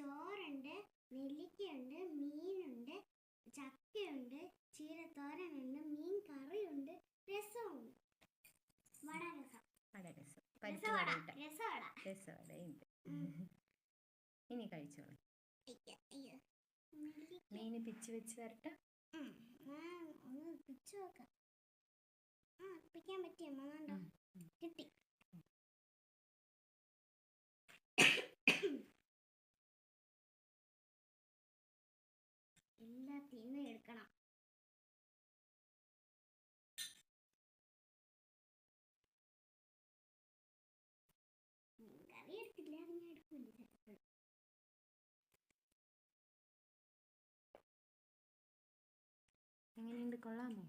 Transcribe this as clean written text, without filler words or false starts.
ചോറുണ്ട്, നെല്ലിക്കയുണ്ട്, മീനുണ്ട്, ചക്കയുണ്ട്, ചീരത്തോരനുണ്ട്, മീൻ കറിയുണ്ട്, രസമുണ്ട്. വടരസം. രസവടയുണ്ട്. ഇനി കഴിച്ചോളൂ. മീന് പിച്ച് വെച്ച് തരട്ടെ. ഒന്ന് പിച്ച് നോക്കാം. പിക്കാൻ പറ്റിയമ്മ കിട്ടി. എല്ലാത്തിനും എടുക്കണം. കറി എടുത്തില്ല, അത് ഞാൻ എടുക്കില്ല ചിലപ്പോൾ. എങ്ങനെയുണ്ട്, കൊള്ളാമോ?